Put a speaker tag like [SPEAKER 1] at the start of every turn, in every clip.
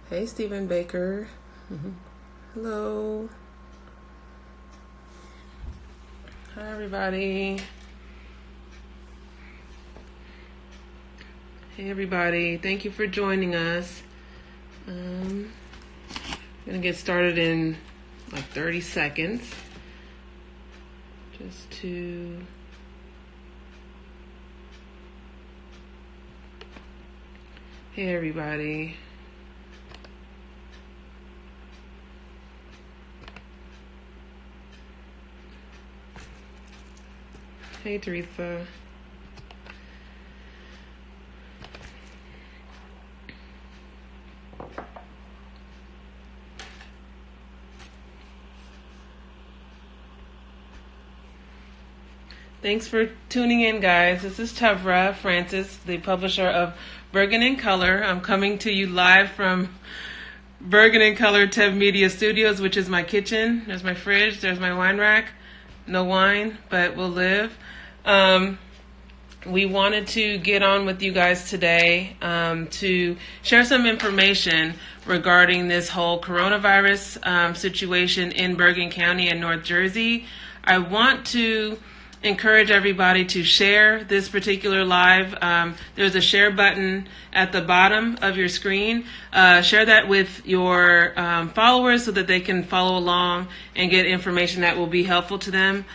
[SPEAKER 1] Hey, Stephen Baker. Hello. Hi, everybody. Hey, everybody. Thank you for joining us. I'm going to get started in like 30 seconds. Just to... Hey, everybody. Hey, Teresa. Thanks for tuning in, guys. This is Tevra Francis, the publisher of Bergen In Color. I'm coming to you live from Bergen In Color Tev Media Studios, which is my kitchen. There's my fridge. There's my wine rack. No wine, but we'll live. We wanted to get on with you guys today to share some information regarding this whole coronavirus situation in Bergen County and North Jersey. I want to encourage everybody to share this particular live. There's a share button at the bottom of your screen. Share that with your followers so that they can follow along and get information that will be helpful to them.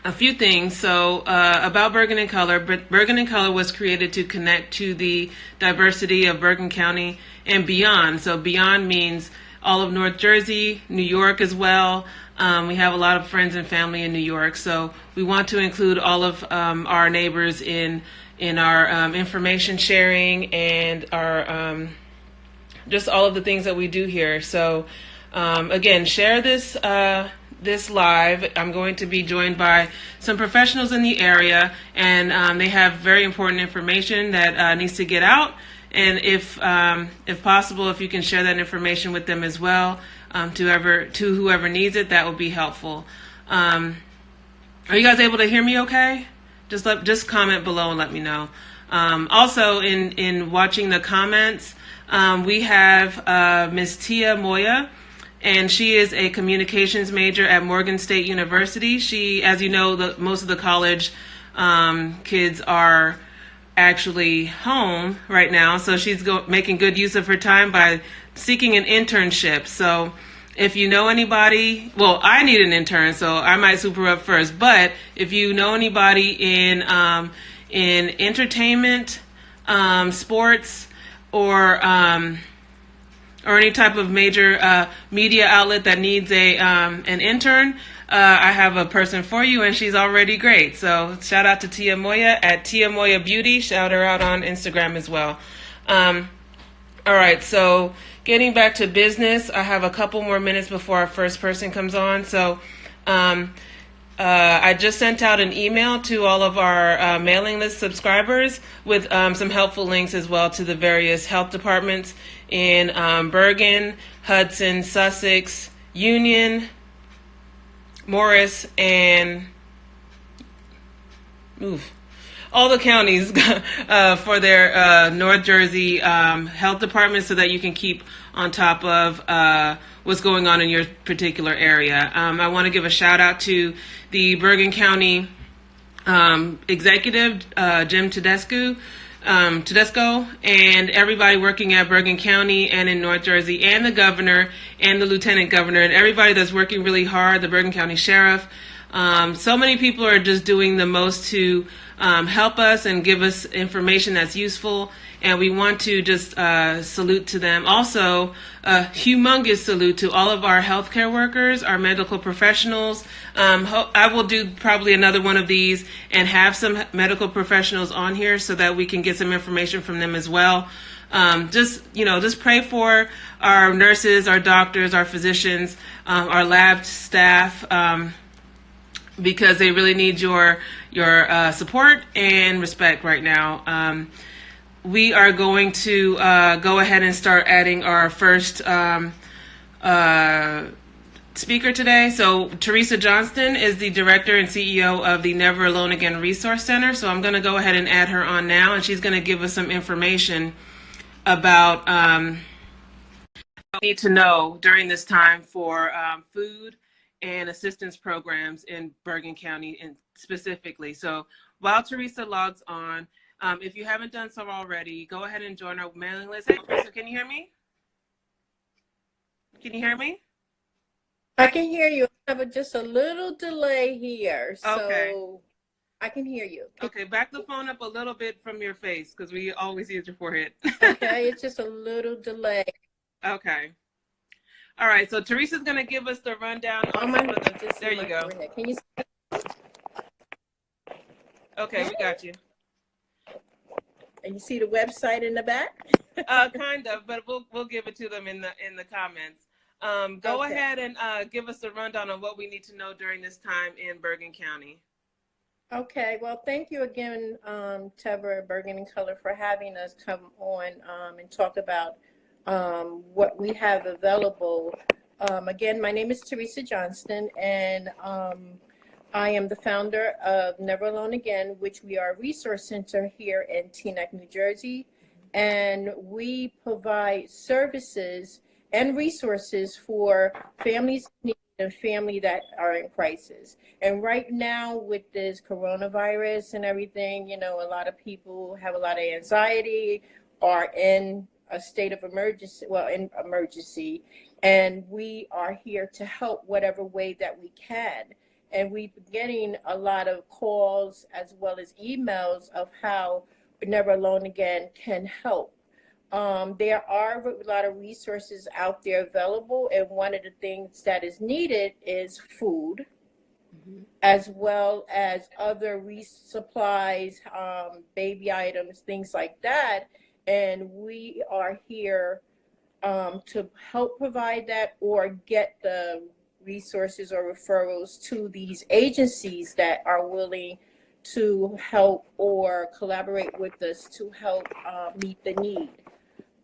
[SPEAKER 1] A few things. So about Bergen In Color. Bergen In Color was created to connect to the diversity of Bergen County and beyond. So beyond means all of North Jersey, New York as well. We have a lot of friends and family in New York, so we want to include all of our neighbors in our information sharing and our just all of the things that we do here. So again, share this this live. I'm going to be joined by some professionals in the area, and they have very important information that needs to get out. And if possible, if you can share that information with them as well, to whoever needs it, that would be helpful. Are you guys able to hear me okay? Just comment below and let me know. Also, in watching the comments, we have Miss Tia Moya, and she is a communications major at Morgan State University. She, as you know, most of the college kids are actually home right now, so she's making good use of her time by seeking an internship. So if you know anybody, well, I need an intern, so I might swoop her up first, but if you know anybody in entertainment, sports, or any type of major media outlet that needs an intern, I have a person for you, and she's already great. So shout out to Tia Moya at Tia Moya Beauty. Shout her out on Instagram as well. All right, so getting back to business, I have a couple more minutes before our first person comes on. So I just sent out an email to all of our mailing list subscribers with some helpful links as well to the various health departments in Bergen, Hudson, Sussex, Union, Morris, and all the counties for their North Jersey health departments, so that you can keep on top of what's going on in your particular area. I want to give a shout out to the Bergen County executive, Jim Tedesco, and everybody working at Bergen County and in North Jersey, and the governor and the lieutenant governor, and everybody that's working really hard, the Bergen County sheriff. So many people are just doing the most to help us and give us information that's useful, and we want to just salute to them. Also, a humongous salute to all of our healthcare workers, our medical professionals. I will do probably another one of these and have some medical professionals on here so that we can get some information from them as well. Just pray for our nurses, our doctors, our physicians, our lab staff, because they really need your support and respect right now. We are going to go ahead and start adding our first speaker today. So Teresa Johnston is the director and CEO of the Never Alone Again Resource Center. So I'm going to go ahead and add her on now, and she's going to give us some information about need to know during this time for food and assistance programs in Bergen County and specifically. So while Teresa logs on, if you haven't done so already, go ahead and join our mailing list. Hey, Teresa, can you hear me? Can you hear me?
[SPEAKER 2] I can hear you. I have just a little delay here,
[SPEAKER 1] Okay.
[SPEAKER 2] so I can hear you.
[SPEAKER 1] Okay, back the phone up a little bit from your face because we always use your forehead.
[SPEAKER 2] Okay, it's just a little delay.
[SPEAKER 1] Okay. All right, so Teresa's going to give us the rundown on
[SPEAKER 2] My,
[SPEAKER 1] some of the,
[SPEAKER 2] just
[SPEAKER 1] there you go.
[SPEAKER 2] forehead. Can you see?
[SPEAKER 1] Okay, we got you.
[SPEAKER 2] And you see the website in the back?
[SPEAKER 1] Kind of, but we'll give it to them in the comments. Go
[SPEAKER 2] Okay.
[SPEAKER 1] ahead and give us a rundown on what we need to know during this time in Bergen County.
[SPEAKER 2] Okay, well, thank you again, Tevra, Bergen In Color, for having us come on and talk about what we have available. Again, my name is Teresa Johnston, and I am the founder of Never Alone Again, which we are a resource center here in Teaneck, New Jersey. And we provide services and resources for families in need and family that are in crisis. And right now with this coronavirus and everything, you know, a lot of people have a lot of anxiety, are in a state of emergency, and we are here to help whatever way that we can. And we've been getting a lot of calls as well as emails of how Never Alone Again can help. There are a lot of resources out there available, and one of the things that is needed is food, as well as other supplies, baby items, things like that. And we are here to help provide that or get the resources or referrals to these agencies that are willing to help or collaborate with us to help meet the need.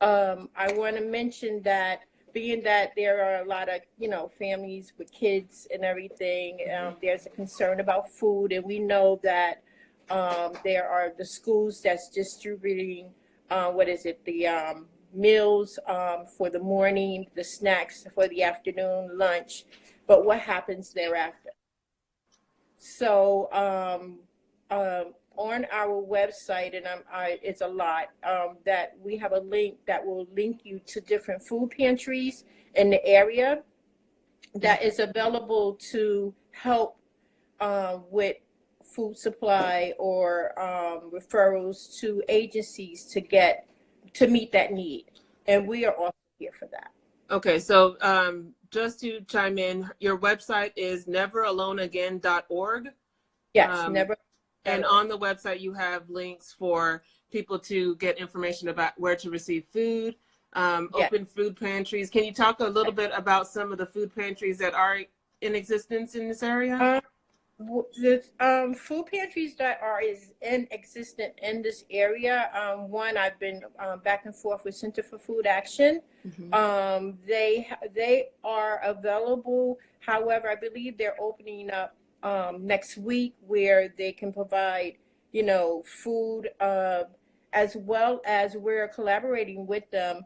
[SPEAKER 2] I want to mention that being that there are a lot of, you know, families with kids and everything, there's a concern about food, and we know that there are the schools that's distributing, the meals for the morning, the snacks for the afternoon, lunch, but what happens thereafter? So on our website, and it's a lot, that we have a link that will link you to different food pantries in the area that is available to help with food supply or referrals to agencies to meet that need. And we are also here for that.
[SPEAKER 1] Okay, so just to chime in, your website is neveraloneagain.org.
[SPEAKER 2] Yes, never.
[SPEAKER 1] And on the website, you have links for people to get information about where to receive food, open food pantries. Can you talk a little bit about some of the food pantries that are in existence in this area?
[SPEAKER 2] The food pantries that are in existence in this area, one, I've been back and forth with Center for Food Action. They are available. However, I believe they're opening up next week where they can provide, you know, food, as well as we're collaborating with them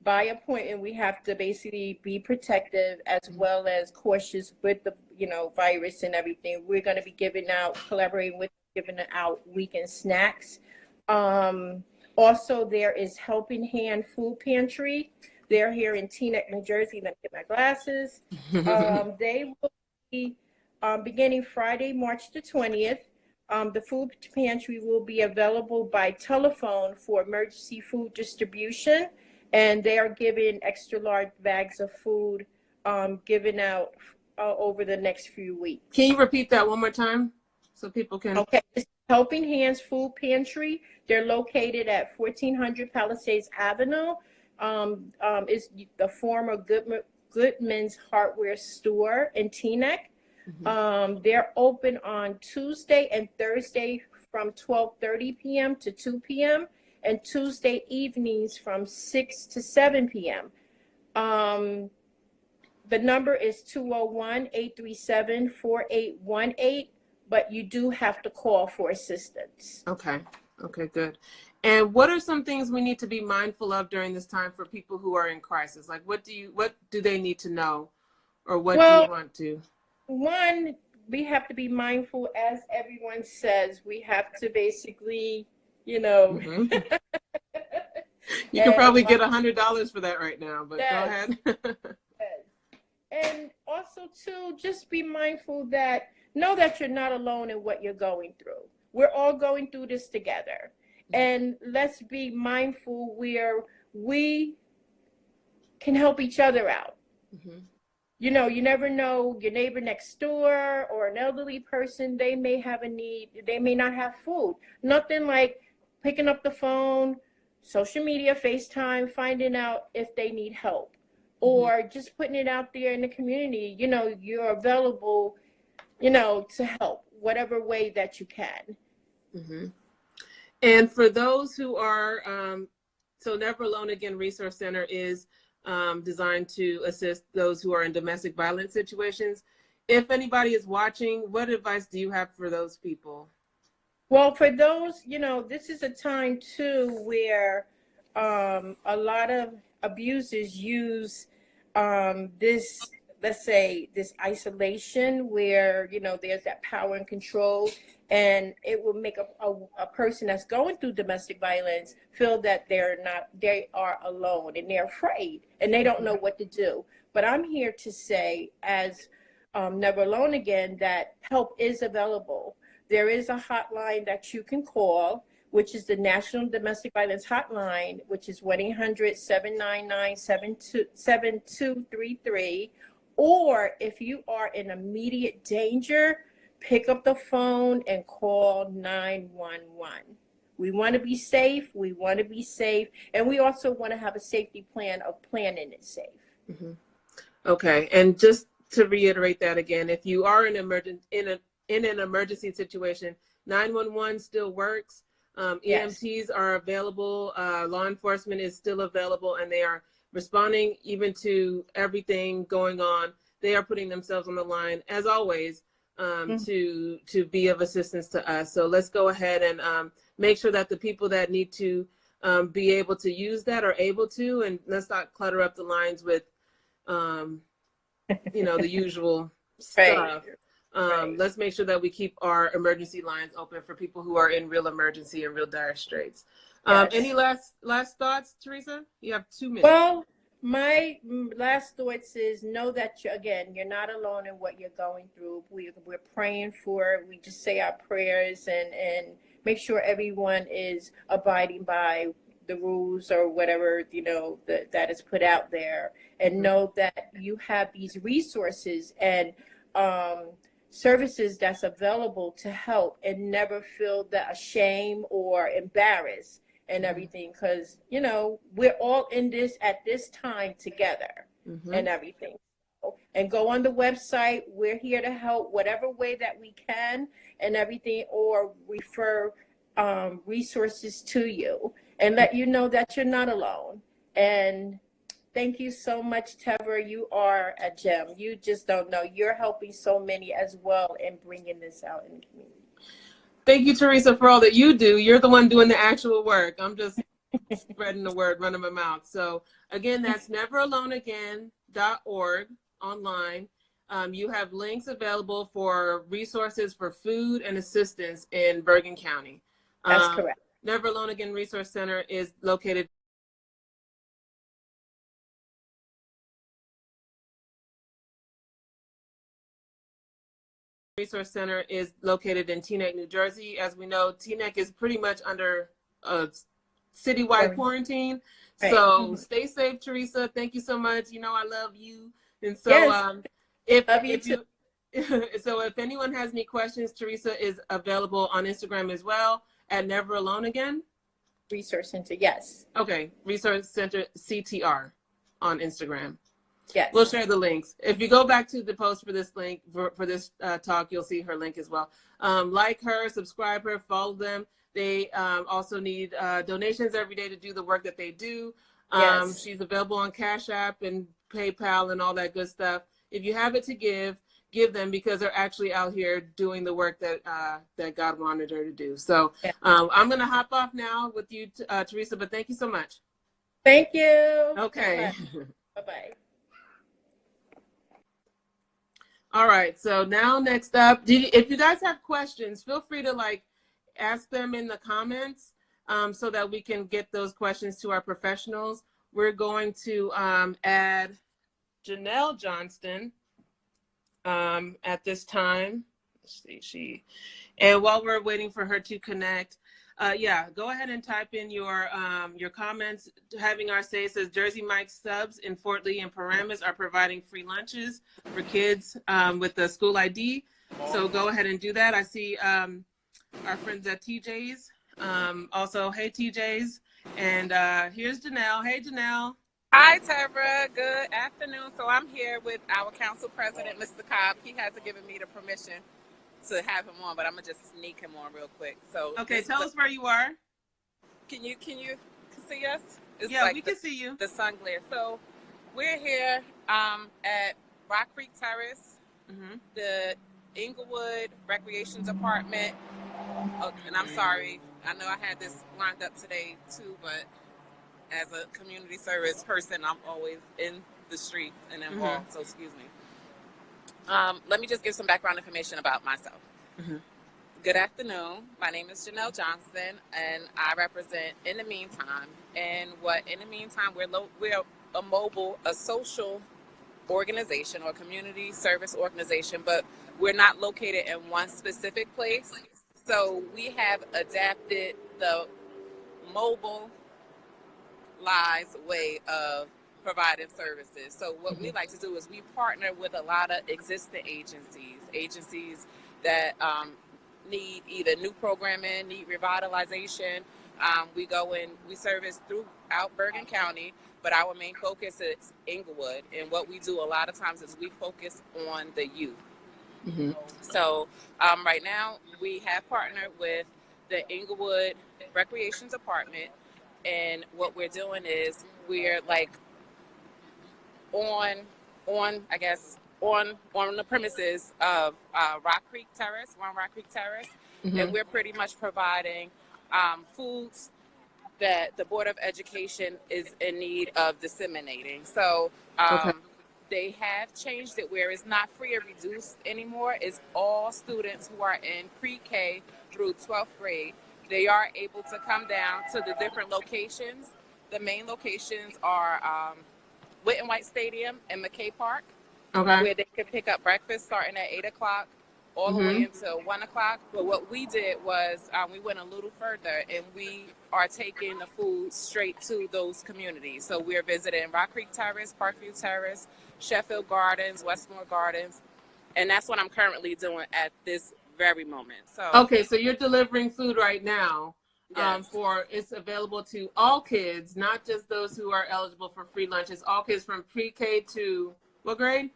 [SPEAKER 2] by appointment. We have to basically be protective as well as cautious with the, you know, virus and everything. We're going to be collaborating with, giving out weekend snacks. Also, there is Helping Hand Food Pantry. They're here in Teaneck, New Jersey. Let me get my glasses. They will be beginning Friday, March the 20th. The food pantry will be available by telephone for emergency food distribution, and they are giving extra large bags of food given out over the next few weeks.
[SPEAKER 1] Can you repeat that one more time so people can?
[SPEAKER 2] Okay, it's Helping Hands Food Pantry. They're located at 1400 Palisades Avenue. It's the former Goodman's Hardware store in Teaneck. They're open on Tuesday and Thursday from 12:30 p.m. to 2 p.m. and Tuesday evenings from 6 to 7 p.m. The number is 201-837-4818, but you do have to call for assistance.
[SPEAKER 1] Okay. Okay, good. And what are some things we need to be mindful of during this time for people who are in crisis? Like, what do they need to know, or what do you
[SPEAKER 2] Well,
[SPEAKER 1] want to?
[SPEAKER 2] one, we have to be mindful, as everyone says, we have to basically, you know,
[SPEAKER 1] Hmm. You can
[SPEAKER 2] and
[SPEAKER 1] probably get $100 for that right now, but go
[SPEAKER 2] yes,
[SPEAKER 1] ahead.
[SPEAKER 2] yes. And also too, just be mindful that know that you're not alone in what you're going through. We're all going through this together. And let's be mindful where we can help each other out.
[SPEAKER 1] Hmm.
[SPEAKER 2] You know, you never know your neighbor next door or an elderly person, they may have a need, they may not have food. Nothing like picking up the phone, social media, FaceTime, finding out if they need help,
[SPEAKER 1] Hmm.
[SPEAKER 2] or just putting it out there in the community. You know, you're available, you know, to help whatever way that you can.
[SPEAKER 1] Hmm. And for those who are, so Never Alone Again Resource Center is designed to assist those who are in domestic violence situations. If anybody is watching, what advice do you have for those people?
[SPEAKER 2] Well, for those, you know, this is a time too where a lot of abusers use this, let's say, this isolation where, you know, there's that power and control, and it will make a person that's going through domestic violence feel that they are alone and they're afraid and they don't know what to do. But I'm here to say, as Never Alone Again, that help is available. There is a hotline that you can call, which is the National Domestic Violence Hotline, which is 1-800-799-7233. Or if you are in immediate danger, pick up the phone and call 911. We want to be safe. We want to be safe. And we also want to have a safety plan of planning it safe.
[SPEAKER 1] Mm-hmm. Okay, and just to reiterate that again, if you are in an emergency situation, 911 still works.
[SPEAKER 2] Yes.
[SPEAKER 1] EMTs are available. Law enforcement is still available, and they are responding even to everything going on. They are putting themselves on the line, as always,
[SPEAKER 2] Mhm.
[SPEAKER 1] to be of assistance to us. So let's go ahead and make sure that the people that need to be able to use that are able to, and let's not clutter up the lines with um, the usual
[SPEAKER 2] Right.
[SPEAKER 1] stuff.
[SPEAKER 2] Right.
[SPEAKER 1] Let's make sure that we keep our emergency lines open for people who are in real emergency and real dire straits. Any
[SPEAKER 2] Yes.
[SPEAKER 1] last thoughts, Teresa? You have 2 minutes.
[SPEAKER 2] Well, my last thoughts is know that again, you're not alone in what you're going through. We're praying for it. We just say our prayers and make sure everyone is abiding by the rules or whatever, you know, that is put out there. And
[SPEAKER 1] Mhm.
[SPEAKER 2] know that you have these resources and um, services that's available to help, and never feel that ashamed or embarrassed and
[SPEAKER 1] Mhm.
[SPEAKER 2] everything, because you know we're all in this at this time together
[SPEAKER 1] Mhm.
[SPEAKER 2] and everything. And go on the website, we're here to help whatever way that we can and everything, or refer resources to you and let you know that you're not alone. And thank you so much, Tever. You are a gem. You just don't know, you're helping so many as well in bringing this out in the community.
[SPEAKER 1] Thank you, Teresa, for all that you do. You're the one doing the actual work. I'm just spreading the word, running my mouth. So again, that's neveraloneagain.org online. You have links available for resources for food and assistance in Bergen County.
[SPEAKER 2] That's
[SPEAKER 1] Um,
[SPEAKER 2] correct.
[SPEAKER 1] Never Alone Again Resource Center is located in Teaneck, New Jersey. As we know, Teaneck is pretty much under a citywide quarantine.
[SPEAKER 2] Right.
[SPEAKER 1] So
[SPEAKER 2] Mhm.
[SPEAKER 1] stay safe, Teresa. Thank you so much. You know I love you. And so
[SPEAKER 2] Yes. Love you
[SPEAKER 1] if
[SPEAKER 2] too.
[SPEAKER 1] you so if anyone has any questions, Teresa is available on Instagram as well at Never Alone Again.
[SPEAKER 2] Resource Center. Yes.
[SPEAKER 1] Okay, Resource Center CTR on Instagram. We'll
[SPEAKER 2] Yes.
[SPEAKER 1] share the links. If you go back to the post for this link, for this talk, you'll see her link as well. Like her, subscribe her, follow them. They also need donations every day to do the work that they do.
[SPEAKER 2] Yes.
[SPEAKER 1] She's available on Cash App and PayPal and all that good stuff. If you have it to give, give them, because they're actually out here doing the work that that God wanted her to do. So
[SPEAKER 2] Yeah.
[SPEAKER 1] I'm going to hop off now with you, Teresa, but thank you so much.
[SPEAKER 2] Thank you.
[SPEAKER 1] Okay.
[SPEAKER 2] Bye-bye.
[SPEAKER 1] All right. So now next up, if you guys have questions, feel free to ask them in the comments so that we can get those questions to our professionals. We're going to add Janelle Johnston at this time. Let's see, and while we're waiting for her to connect, go ahead and type in your comments. Having our say says Jersey Mike's Subs in Fort Lee and Paramus are providing free lunches for kids with the school ID. So go ahead and do that. I see our friends at TJ's. Also, hey TJ's, and here's Janelle. Hey Janelle.
[SPEAKER 3] Hi, Tara. Good afternoon. So I'm here with our council president, Mr. Cobb. He hasn't given me the permission to have him on, but I'm gonna just sneak him on real quick. So
[SPEAKER 1] okay, tell us where you are.
[SPEAKER 3] Can you see us? It's
[SPEAKER 1] yeah, we can see you.
[SPEAKER 3] The sun glare. So we're here at Rock Creek Terrace, the Inglewood Recreation Department. Oh, and I'm sorry. I know I had this lined up today too, but as a community service person, I'm always in the streets and involved, so excuse me. Let me just give some background information about myself. Good afternoon. My name is Janelle Johnston, and I represent In the Meantime. And In the Meantime, we're a social organization or community service organization, but we're not located in one specific place. So we have adapted the mobile way of providing services. So what we like to do is we partner with a lot of existing agencies that need either new programming, need revitalization. We go in, we service throughout Bergen County, but our main focus is Inglewood. And what we do a lot of times is we focus on the youth. So right now we have partnered with the Inglewood Recreation Department. And what we're doing is we're on the premises of Rock Creek Terrace, and we're pretty much providing foods that the Board of Education is in need of disseminating. So they have changed it where it's not free or reduced anymore. It's all students who are in pre-K through 12th grade. They are able to come down to the different locations. The main locations are Whit and White Stadium and McKay Park, where they can pick up breakfast starting at 8 o'clock all the way until 1 o'clock. But what we did was we went a little further, and we are taking the food straight to those communities. So we're visiting Rock Creek Terrace, Parkview Terrace, Sheffield Gardens, Westmore Gardens, and that's what I'm currently doing at this very moment. So
[SPEAKER 1] okay, so you're delivering food right now.
[SPEAKER 3] Yes.
[SPEAKER 1] It's available to all kids, not just those who are eligible for free lunches. All kids from pre-K to what grade?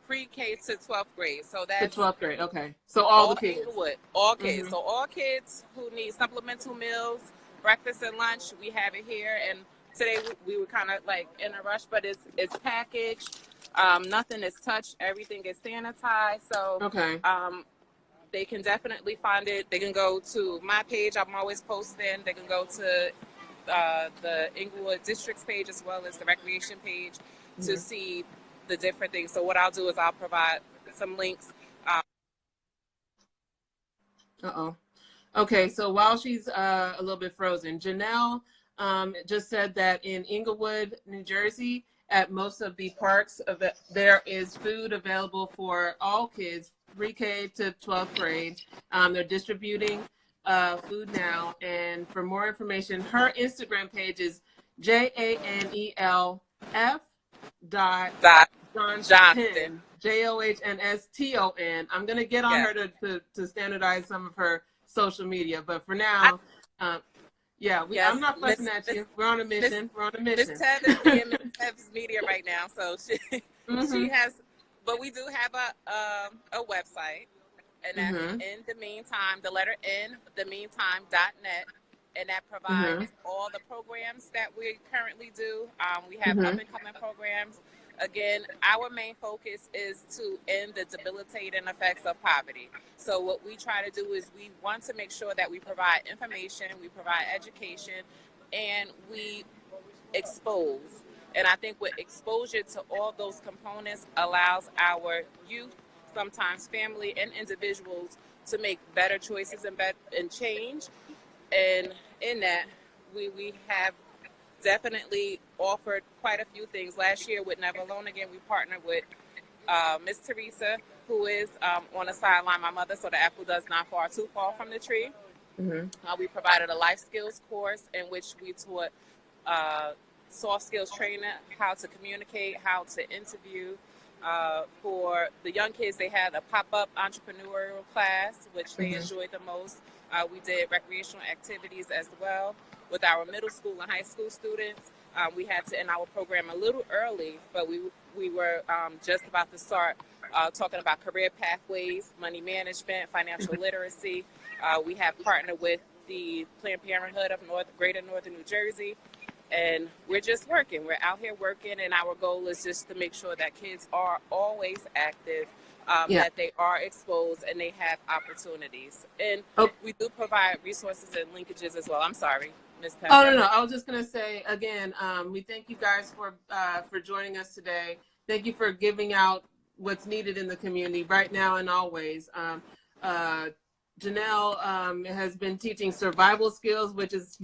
[SPEAKER 3] Pre-K to 12th grade. So that's
[SPEAKER 1] the 12th grade. Okay, so all the kids.
[SPEAKER 3] Inglewood, all kids. So all kids who need supplemental meals, breakfast and lunch, we have it here. And today we were kind of in a rush, but it's packaged. Nothing is touched. Everything is sanitized. So they can definitely find it. They can go to my page. I'm always posting. They can go to the Inglewood District's page as well as the Recreation page to see the different things. So what I'll do is I'll provide some links.
[SPEAKER 1] Okay, so while she's a little bit frozen, Janelle just said that in Inglewood, New Jersey, at most of the parks, there is food available for all kids, pre-K to 12th grade. They're distributing food now. And for more information, her Instagram page is JANELF Johnston, JOHNSTON. I'm going to get on her to standardize some of her social media. But for now, I'm not fussing at you. We're on a mission.
[SPEAKER 3] Miss Ted is being Miss Ted's media right now, so she has. But we do have a website, and that's In the Meantime, the letter N, themeantime.net, and that provides all the programs that we currently do. We have up and coming programs Again, our main focus is to end the debilitating effects of poverty. So what we try to do is we want to make sure that we provide information, we provide education, and we expose. And I think with exposure to all those components allows our youth, sometimes family and individuals, to make better choices and change. And in that, we have definitely offered quite a few things. Last year with Never Alone Again, we partnered with Miss Teresa, who is on the sideline, my mother, so the apple does not fall too far from the tree. We provided a life skills course in which we taught soft skills training, how to communicate, how to interview. For the young kids, they had a pop-up entrepreneurial class, which they enjoyed the most. We did recreational activities as well. With our middle school and high school students, we had to end our program a little early, but we were just about to start talking about career pathways, money management, financial literacy. We have partnered with the Planned Parenthood of Greater Northern New Jersey, and we're just working. We're out here working, and our goal is just to make sure that kids are always active, that they are exposed, and they have opportunities. And we do provide resources and linkages as well. I'm sorry, Ms. Pepper.
[SPEAKER 1] Oh, no. I was just going to say, again, we thank you guys for joining us today. Thank you for giving out what's needed in the community right now and always. Janelle has been teaching survival skills, which is,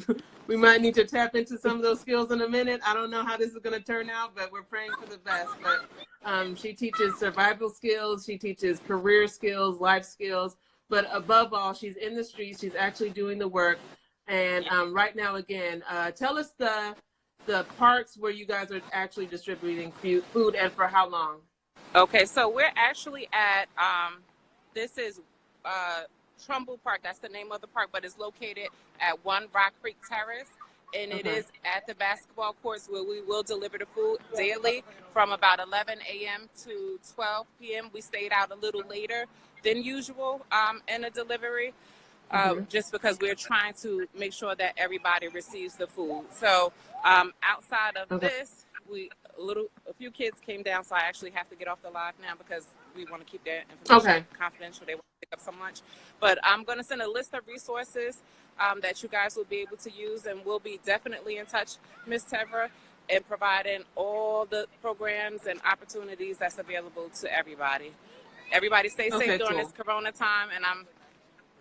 [SPEAKER 1] we might need to tap into some of those skills in a minute. I don't know how this is going to turn out, but we're praying for the best. But she teaches survival skills. She teaches career skills, life skills. But above all, she's in the streets. She's actually doing the work. And right now, again, tell us the parks where you guys are actually distributing food and for how long.
[SPEAKER 3] Okay, so we're actually at, this is Trumbull Park. That's the name of the park, but it's located at 1 Rock Creek Terrace. And it is at the basketball courts where we will deliver the food daily from about 11 a.m. to 12 p.m. We stayed out a little later than usual in the delivery. Just because we're trying to make sure that everybody receives the food. So outside of this, a few kids came down, so I actually have to get off the live now because we want to keep their information confidential. They want to pick up so much. But I'm going to send a list of resources that you guys will be able to use, and we'll be definitely in touch, Ms. Tevra, in providing all the programs and opportunities that's available to everybody. Everybody stay safe during this Corona time, and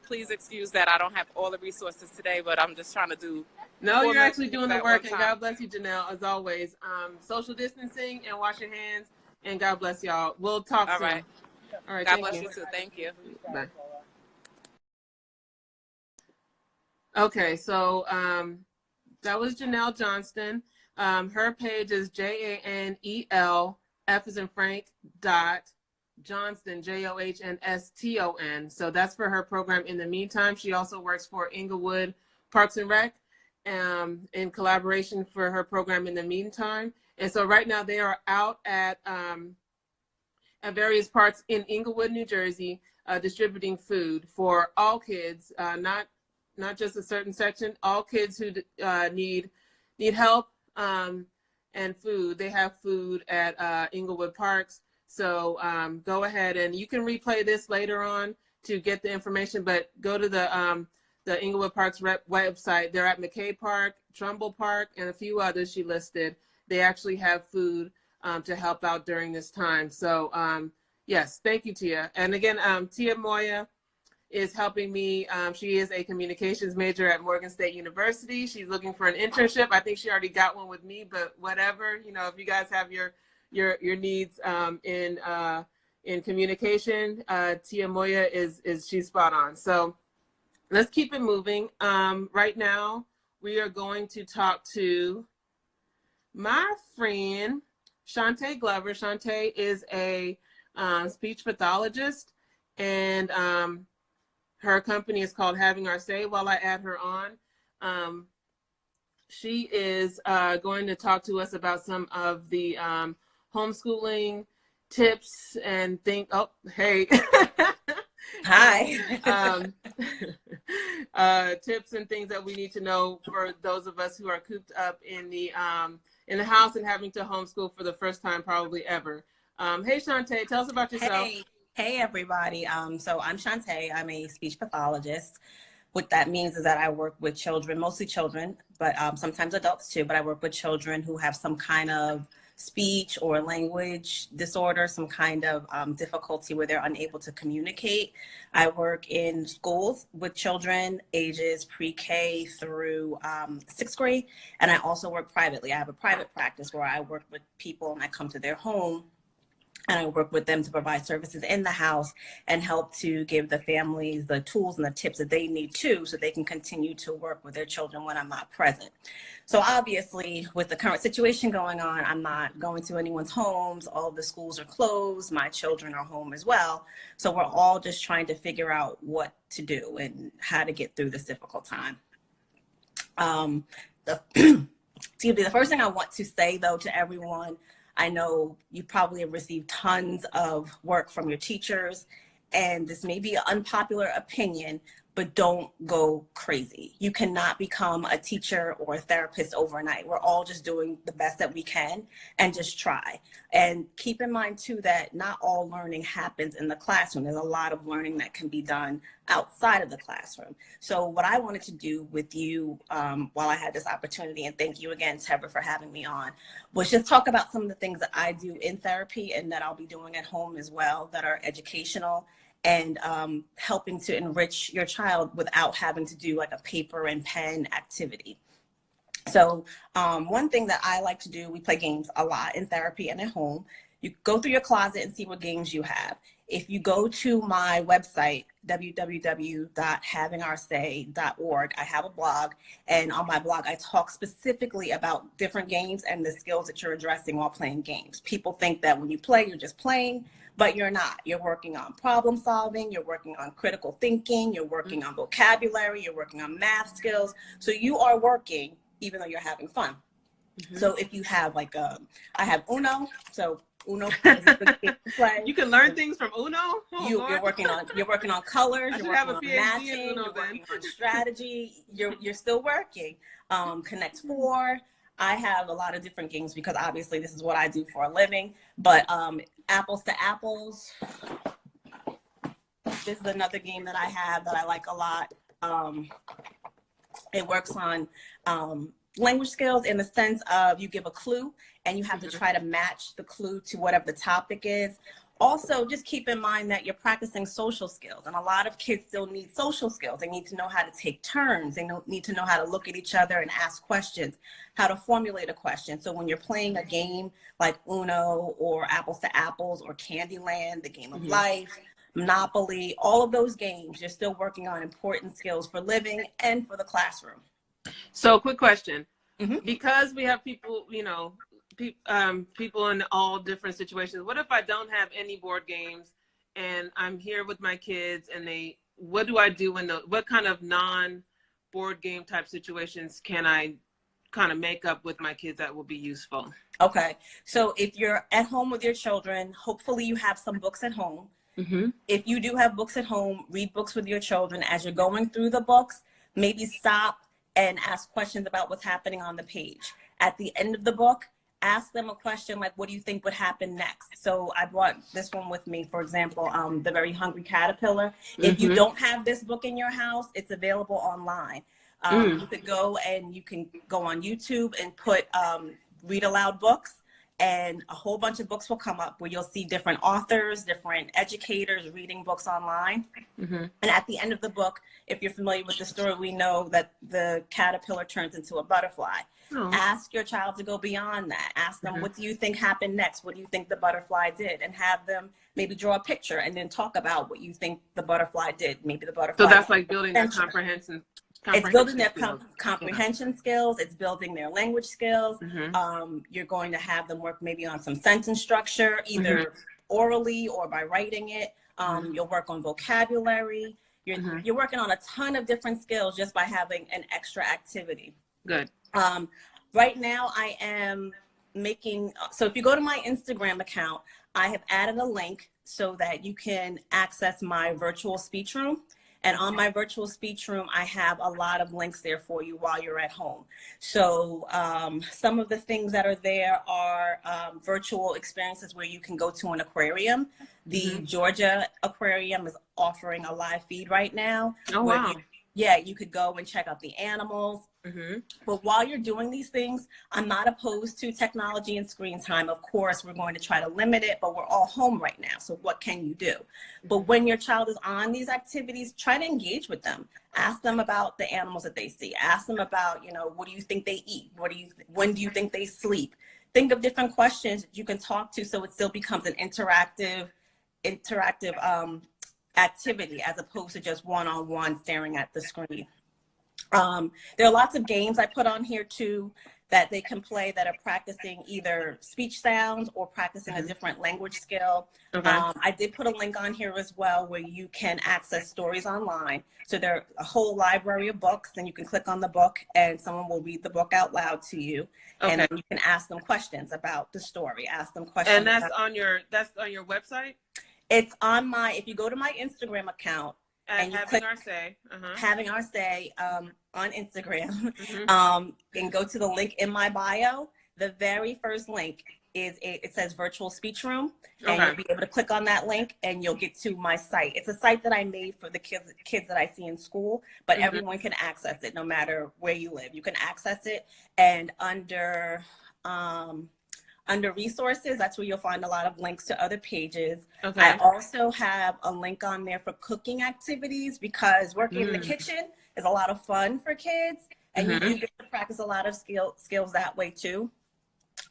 [SPEAKER 3] please excuse that I don't have all the resources today, but I'm just trying to do.
[SPEAKER 1] No, you're actually doing the work, and God bless you, Janelle, as always. Social distancing and wash your hands, and God bless y'all. We'll talk soon. All right.
[SPEAKER 3] God bless you too. Thank you.
[SPEAKER 1] Bye. Okay, so that was Janelle Johnston. Her page is JANEL F as in Frank Johnston, JOHNSTON. So that's for her program. In the meantime, she also works for Inglewood Parks and Rec in collaboration for her program in the meantime. And so right now they are out at various parks in Inglewood, New Jersey, distributing food for all kids, not just a certain section, all kids who need help and food. They have food at Inglewood Parks. So go ahead, and you can replay this later on to get the information, but go to the Inglewood Parks website. They're at McKay Park, Trumbull Park, and a few others she listed. They actually have food to help out during this time. So yes, thank you, Tia. And again, Tia Moya is helping me. She is a communications major at Morgan State University. She's looking for an internship. I think she already got one with me, but whatever, if you guys have your needs in communication, Tia Moya she's spot on. So let's keep it moving. Right now, we are going to talk to my friend, Shantae Glover. Shantae is a speech pathologist, and her company is called Having Our Say. While I add her on, she is going to talk to us about some of the homeschooling tips and Oh, hey.
[SPEAKER 4] Hi.
[SPEAKER 1] Tips and things that we need to know for those of us who are cooped up in in the house and having to homeschool for the first time probably ever. Hey, Shantae, tell us about yourself.
[SPEAKER 4] Hey, everybody. So I'm Shantae. I'm a speech pathologist. What that means is that I work with children, mostly children, but sometimes adults too, but I work with children who have some kind of speech or language disorder, some kind of difficulty where they're unable to communicate. I work in schools with children ages pre-K through 6th grade, and I also work privately. I have a private practice where I work with people and I come to their home and I work with them to provide services in the house and help to give the families the tools and the tips that they need too, so they can continue to work with their children when I'm not present. So obviously, with the current situation going on, I'm not going to anyone's homes. All the schools are closed. My children are home as well. So we're all just trying to figure out what to do and how to get through this difficult time. The first thing I want to say, though, to everyone, I know you probably have received tons of work from your teachers, and this may be an unpopular opinion, but don't go crazy. You cannot become a teacher or a therapist overnight. We're all just doing the best that we can and just try. And keep in mind too that not all learning happens in the classroom. There's a lot of learning that can be done outside of the classroom. So what I wanted to do with you while I had this opportunity, and thank you again, Tebra, for having me on, was just talk about some of the things that I do in therapy and that I'll be doing at home as well that are educational and helping to enrich your child without having to do like a paper and pen activity. So one thing that I like to do, we play games a lot in therapy and at home. You go through your closet and see what games you have. If you go to my website, www.havingourSay.org, I have a blog, and on my blog, I talk specifically about different games and the skills that you're addressing while playing games. People think that when you play, you're just playing, but you're not. You're working on problem solving, you're working on critical thinking, you're working on vocabulary, you're working on math skills. So you are working even though you're having fun. So if you have like, I have Uno, so Uno is a good game to play.
[SPEAKER 1] You can learn things from Uno?
[SPEAKER 4] You're working on colors,
[SPEAKER 1] I
[SPEAKER 4] you're
[SPEAKER 1] have
[SPEAKER 4] working
[SPEAKER 1] a
[SPEAKER 4] on
[SPEAKER 1] PhD
[SPEAKER 4] matching,
[SPEAKER 1] in Uno,
[SPEAKER 4] you're working
[SPEAKER 1] then.
[SPEAKER 4] on strategy, you're still working. Connect Four. I have a lot of different games because obviously this is what I do for a living, but Apples to Apples. This is another game that I have that I like a lot. It works on language skills in the sense of you give a clue and you have to try to match the clue to whatever the topic is. Also, just keep in mind that you're practicing social skills, and a lot of kids still need social skills. They need to know how to take turns. They need to know how to look at each other and ask questions, how to formulate a question. So when you're playing a game like Uno or Apples to Apples or Candyland, the game of life, Monopoly, all of those games, you're still working on important skills for living and for the classroom.
[SPEAKER 1] So quick question, because we have people, people in all different situations. What if I don't have any board games and I'm here with my kids and what do I do what kind of non-board game type situations can I kind of make up with my kids that will be useful?
[SPEAKER 4] Okay. So if you're at home with your children, hopefully you have some books at home. If you do have books at home, read books with your children. As you're going through the books, maybe stop and ask questions about what's happening on the page. At the end of the book, ask them a question like, what do you think would happen next? So I brought this one with me, for example, The Very Hungry Caterpillar. If you don't have this book in your house, it's available online. You could go and you can go on YouTube and put read aloud books, and a whole bunch of books will come up where you'll see different authors, different educators reading books online. And at the end of the book, if you're familiar with the story, we know that the caterpillar turns into a butterfly. Ask your child to go beyond that. Ask them, what do you think happened next? What do you think the butterfly did? And have them maybe draw a picture and then talk about what you think the butterfly did. Maybe the butterfly.
[SPEAKER 1] So that's like building their comprehension.
[SPEAKER 4] It's building their comprehension skills. It's building their language skills. You're going to have them work maybe on some sentence structure, either orally or by writing it. You'll work on vocabulary. You're working on a ton of different skills just by having an extra activity.
[SPEAKER 1] Good.
[SPEAKER 4] Right now I am making, so if you go to my Instagram account, I have added a link so that you can access my virtual speech room. And on my virtual speech room, I have a lot of links there for you while you're at home. So some of the things that are there are virtual experiences where you can go to an aquarium. The Georgia Aquarium is offering a live feed right now.
[SPEAKER 1] Oh, wow.
[SPEAKER 4] You could go and check out the animals. But while you're doing these things, I'm not opposed to technology and screen time. Of course, we're going to try to limit it, but we're all home right now. So what can you do? But when your child is on these activities, try to engage with them. Ask them about the animals that they see. Ask them about, you know, what do you think they eat? When do you think they sleep? Think of different questions that you can talk to so it still becomes an interactive activity as opposed to just one-on-one staring at the screen. There are lots of games I put on here too that they can play that are practicing either speech sounds or practicing a different language skill. I did put a link on here as well where you can access stories online. So there are a whole library of books, and you can click on the book and someone will read the book out loud to you. And then you can ask them questions about the story, ask them questions.
[SPEAKER 1] And that's on your website?
[SPEAKER 4] It's on my, if you go to my Instagram account, and you
[SPEAKER 1] Having
[SPEAKER 4] click
[SPEAKER 1] Our Say.
[SPEAKER 4] Having Our Say on Instagram, and go to the link in my bio. The very first link is it says virtual speech room, and you'll be able to click on that link and you'll get to my site. It's a site that I made for the kids that I see in school, but everyone can access it no matter where you live. You can access it, and under resources, that's where you'll find a lot of links to other pages. I also have a link on there for cooking activities because working in the kitchen is a lot of fun for kids, and you do get to practice a lot of skills that way too.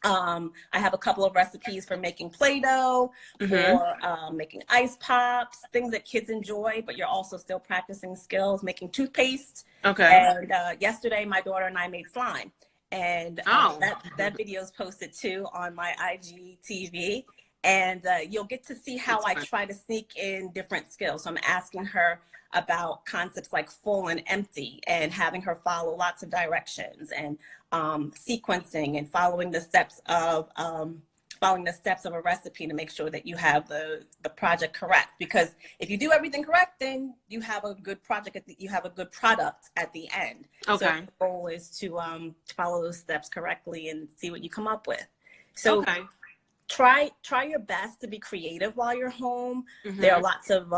[SPEAKER 4] I have a couple of recipes for making Play-Doh, for making ice pops, things that kids enjoy, but you're also still practicing skills, making toothpaste. And yesterday, my daughter and I made slime. And that video is posted too on my IGTV, and you'll get to see how I try to sneak in different skills. So I'm asking her about concepts like full and empty, and having her follow lots of directions, and sequencing, and following the steps of a recipe to make sure that you have the project correct. Because if you do everything correct, then you have a good project. You have a good product at the end. So the goal is to follow those steps correctly and see what you come up with. So try your best to be creative while you're home. There are lots of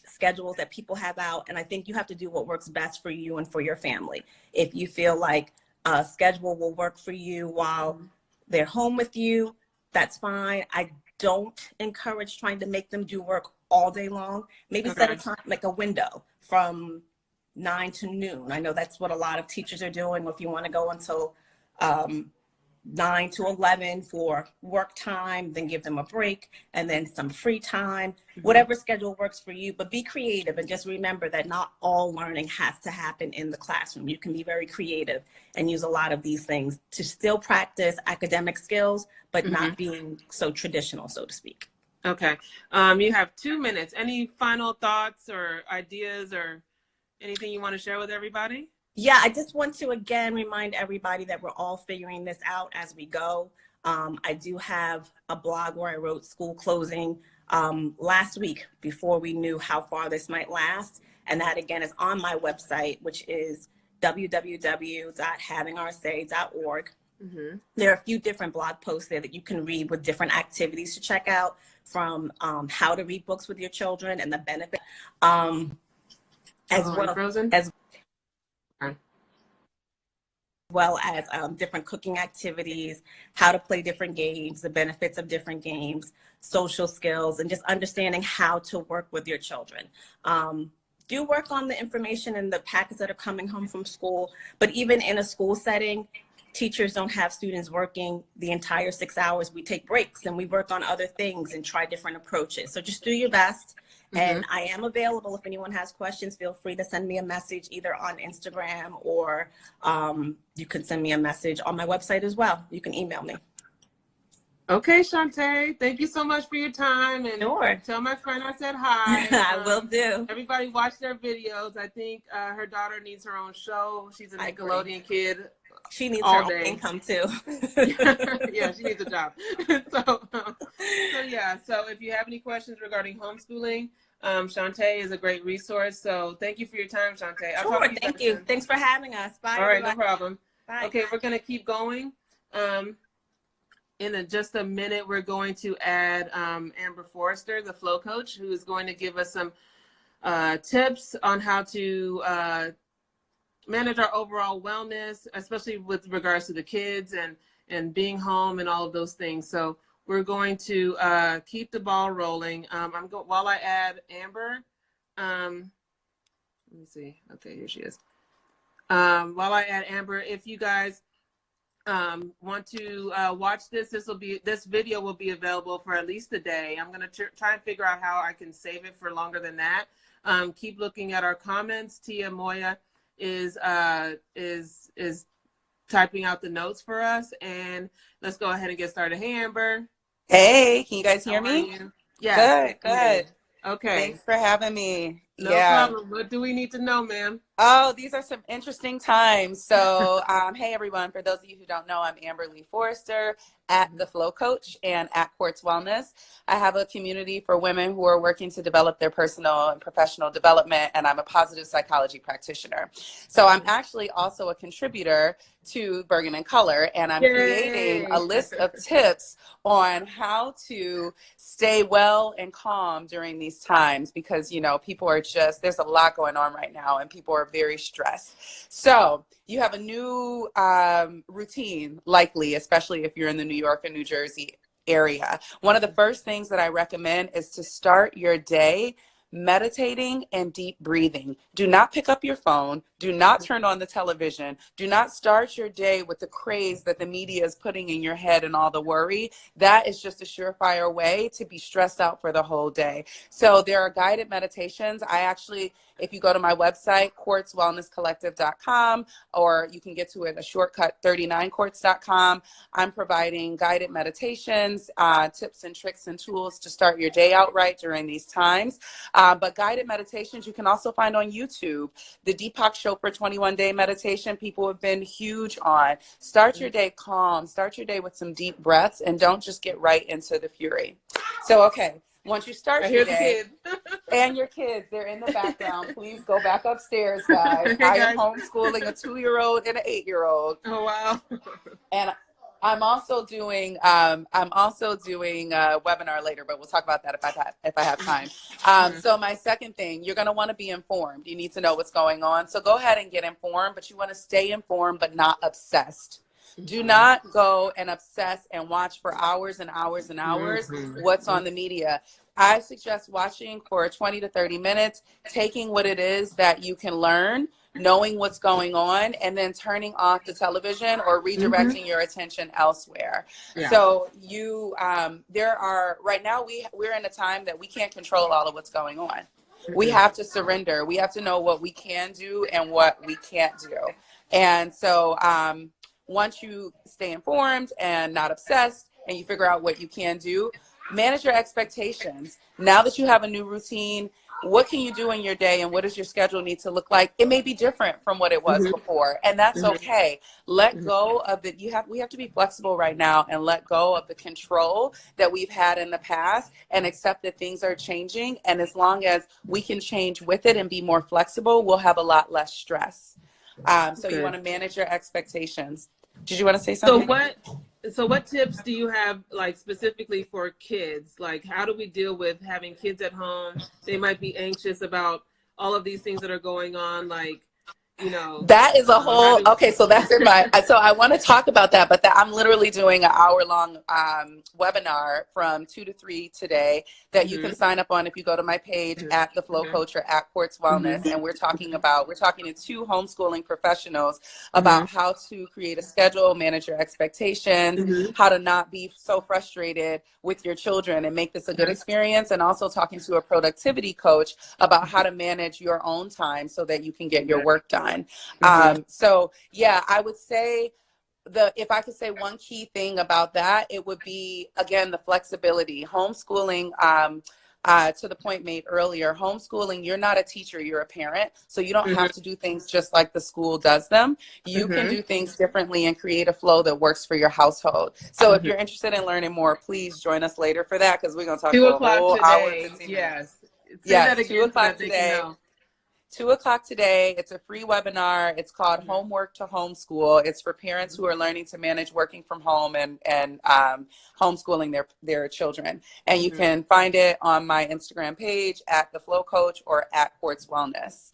[SPEAKER 4] schedules that people have out, and I think you have to do what works best for you and for your family. If you feel like a schedule will work for you while they're home with you, that's fine. I don't encourage trying to make them do work all day long. Maybe set a time, like a window from 9 to noon. I know that's what a lot of teachers are doing. If you want to go until 9 to 11 for work time, then give them a break, and then some free time, whatever schedule works for you. But be creative, and just remember that not all learning has to happen in the classroom. You can be very creative and use a lot of these things to still practice academic skills, but not being so traditional, so to speak.
[SPEAKER 1] You have 2 minutes. Any final thoughts or ideas or anything you want to share with everybody?
[SPEAKER 4] Yeah, I just want to again remind everybody that we're all figuring this out as we go. I do have a blog where I wrote school closing last week before we knew how far this might last. And that again is on my website, which is www.havingourSay.org. There are a few different blog posts there that you can read with different activities to check out, from how to read books with your children and the benefit, as well as different cooking activities, how to play different games, the benefits of different games, social skills, and just understanding how to work with your children. Do work on the information and the packets that are coming home from school, but even in a school setting, teachers don't have students working the entire 6 hours. We take breaks and we work on other things and try different approaches. So just do your best. And I am available. If anyone has questions, feel free to send me a message either on Instagram, or you can send me a message on my website as well. You can email me.
[SPEAKER 1] Okay, Shantae, thank you so much for your time. And tell my friend I said hi.
[SPEAKER 4] I will do.
[SPEAKER 1] Everybody watch their videos. I think her daughter needs her own show. She's a Nickelodeon kid.
[SPEAKER 4] She needs her own income too.
[SPEAKER 1] Yeah, she needs a job. So if you have any questions regarding homeschooling, Shantae is a great resource. So thank you for your time, Shantae. I'll talk
[SPEAKER 4] Sure,
[SPEAKER 1] to you
[SPEAKER 4] thank
[SPEAKER 1] guys
[SPEAKER 4] you.
[SPEAKER 1] soon.
[SPEAKER 4] Thanks for having us. Bye,
[SPEAKER 1] All right,
[SPEAKER 4] everybody.
[SPEAKER 1] no problem.
[SPEAKER 4] Bye.
[SPEAKER 1] Okay, we're going to keep going. In just a minute, we're going to add Amber Forrester, the flow coach, who is going to give us some tips on how to manage our overall wellness, especially with regards to the kids and being home and all of those things. So we're going to keep the ball rolling. While I add Amber, let me see. Okay, here she is. While I add Amber, if you guys want to watch this video will be available for at least a day. I'm going to try and figure out how I can save it for longer than that. Keep looking at our comments. Tia Moya is typing out the notes for us, and let's go ahead and get started. Hey, Amber.
[SPEAKER 5] Hey, can you guys hear
[SPEAKER 1] How are
[SPEAKER 5] me?
[SPEAKER 1] you? Yes.
[SPEAKER 5] Good.
[SPEAKER 1] Okay.
[SPEAKER 5] Thanks for having me.
[SPEAKER 1] No problem. What do we need to know, ma'am?
[SPEAKER 5] Oh, these are some interesting times. So, hey everyone, for those of you who don't know, I'm Amber Lee Forrester at The Flow Coach and at Quartz Wellness. I have a community for women who are working to develop their personal and professional development, and I'm a positive psychology practitioner. So I'm actually also a contributor to Bergen In Color, and I'm creating a list of tips on how to stay well and calm during these times, because, you know, people are there's a lot going on right now and people are very stressed. So you have a new routine, likely, especially if you're in the New York and New Jersey area. One of the first things that I recommend is to start your day meditating and deep breathing. Do not pick up your phone. Do not turn on the television. Do not start your day with the craze that the media is putting in your head and all the worry. That is just a surefire way to be stressed out for the whole day. So there are guided meditations. If you go to my website, quartzwellnesscollective.com, or you can get to it a shortcut, 39quartz.com, I'm providing guided meditations, tips and tricks and tools to start your day out right during these times. But guided meditations you can also find on YouTube. The Deepak Chopra 21-day meditation, people have been huge on. Start your day calm. Start your day with some deep breaths, and don't just get right into the fury. So, okay, once you start your day, and your kids, they're in the background. Please go back upstairs, guys. I am homeschooling a 2-year-old and an 8-year-old.
[SPEAKER 1] Oh, wow.
[SPEAKER 5] And I'm also doing a webinar later, but we'll talk about that if I have time. So my second thing, you're going to want to be informed. You need to know what's going on. So go ahead and get informed, but you want to stay informed, but not obsessed. Do not go and obsess and watch for hours and hours and hours what's on the media. I suggest watching for 20 to 30 minutes, taking what it is that you can learn, knowing what's going on, and then turning off the television or redirecting your attention elsewhere. Yeah. So right now we're in a time that we can't control all of what's going on. We have to surrender. We have to know what we can do and what we can't do. And so once you stay informed and not obsessed, and you figure out what you can do, manage your expectations. Now that you have a new routine, what can you do in your day, and what does your schedule need to look like? It may be different from what it was before, and that's okay. Let go of we have to be flexible right now and let go of the control that we've had in the past and accept that things are changing. And as long as we can change with it and be more flexible, we'll have a lot less stress. So you want to manage your expectations. Did you want to say something?
[SPEAKER 1] So what tips do you have, like, specifically for kids? Like, how do we deal with having kids at home? They might be anxious about all of these things that are going on, like, you know.
[SPEAKER 5] That is a whole, okay, so that's in so I want to talk about that, but I'm literally doing an hour-long webinar from 2 to 3 today that you can sign up on if you go to my page at The Flow Coach or at Quartz Wellness. And we're talking to 2 homeschooling professionals about how to create a schedule, manage your expectations, how to not be so frustrated with your children and make this a good experience, and also talking to a productivity coach about how to manage your own time so that you can get your work done. So yeah, I would say if I could say one key thing about that, it would be, again, the flexibility. Homeschooling, to the point made earlier, homeschooling, you're not a teacher, you're a parent. So you don't have to do things just like the school does them. You can do things differently and create a flow that works for your household. So if you're interested in learning more, please join us later for that, because we're going to talk for a whole hour and 15 minutes.
[SPEAKER 1] Say that
[SPEAKER 5] Yes,
[SPEAKER 1] again
[SPEAKER 5] 2
[SPEAKER 1] so that
[SPEAKER 5] o'clock
[SPEAKER 1] they can
[SPEAKER 5] today.
[SPEAKER 1] know.
[SPEAKER 5] 2 o'clock today. It's a free webinar. It's called Homework to Homeschool. It's for parents who are learning to manage working from home and homeschooling their children. And you can find it on my Instagram page at The Flow Coach or at Quartz Wellness.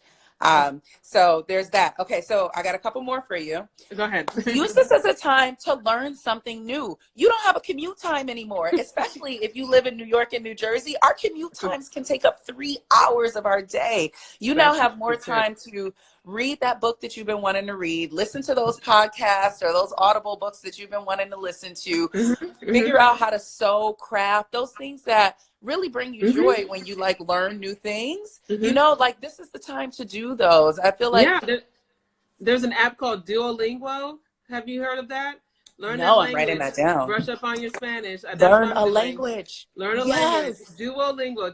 [SPEAKER 5] So there's that. Okay, so I got a couple more for you.
[SPEAKER 1] Go ahead.
[SPEAKER 5] Use this as a time to learn something new. You don't have a commute time anymore, especially if you live in New York and New Jersey. Our commute times can take up 3 hours of our day. You now have more time to read that book that you've been wanting to read, listen to those podcasts or those Audible books that you've been wanting to listen to, figure out how to sew, craft, those things that really bring you joy when you like learn new things. You know, like this is the time to do those. I feel like
[SPEAKER 1] there's an app called Duolingo. Have you heard of that? Learn that
[SPEAKER 5] I'm
[SPEAKER 1] language.
[SPEAKER 5] writing that down.
[SPEAKER 1] Brush up on your Spanish.
[SPEAKER 5] Learn a language.
[SPEAKER 1] Learn a language. Duolingo.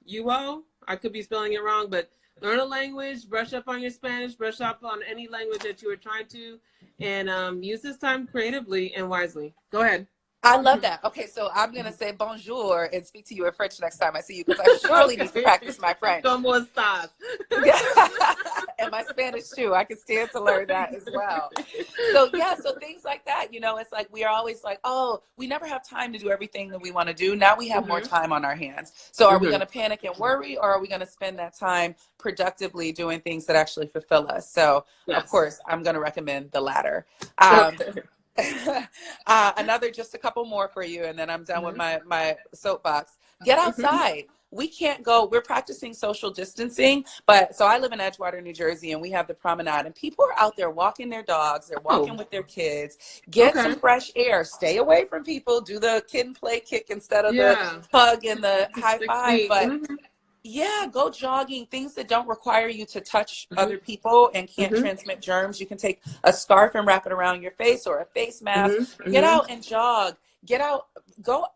[SPEAKER 1] Duolinguo. I could be spelling it wrong, but learn a language, brush up on your Spanish, brush up on any language that you are trying to, and use this time creatively and wisely. Go ahead.
[SPEAKER 5] I love that. Okay, so I'm going to say bonjour and speak to you in French next time I see you because I surely need to practice my French.
[SPEAKER 1] ¿Cómo estás?
[SPEAKER 5] And my Spanish too. I can stand to learn that as well. So yeah, so things like that, you know, it's like we are always like, oh, we never have time to do everything that we want to do. Now we have more time on our hands. So are we going to panic and worry, or are we going to spend that time productively doing things that actually fulfill us? So of course, I'm going to recommend the latter. Another, just a couple more for you, and then I'm done with my soapbox. Get outside. We can't go. We're practicing social distancing, but so I live in Edgewater, New Jersey, and we have the promenade, and people are out there walking their dogs. They're walking with their kids. Get some fresh air. Stay away from people. Do the kid and play kick instead of the hug and the high five. But yeah, go jogging, things that don't require you to touch other people and can't transmit germs. You can take a scarf and wrap it around your face or a face mask. Get out and jog. Get out, go.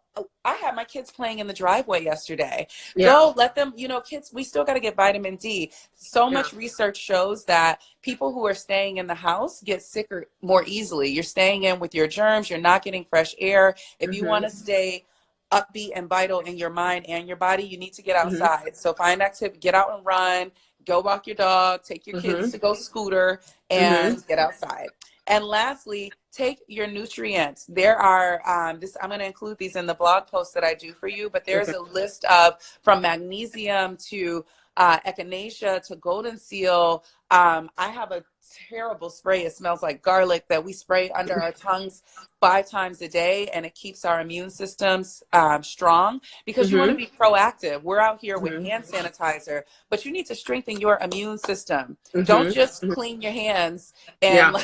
[SPEAKER 5] I had my kids playing in the driveway yesterday. Go let them, you know, kids, we still got to get vitamin D. So much research shows that people who are staying in the house get sicker more easily. You're staying in with your germs. You're not getting fresh air. If you want to stay upbeat and vital in your mind and your body, you need to get outside. So find activity, get out and run, go walk your dog, take your kids to go scooter, and get outside. And lastly, take your nutrients. There are, I'm going to include these in the blog post that I do for you, but there's a list of, from magnesium to echinacea to golden seal. I have a terrible spray. It smells like garlic that we spray under our tongues 5 times a day, and it keeps our immune systems strong, because you want to be proactive. We're out here with hand sanitizer, but you need to strengthen your immune system. Don't just clean your hands and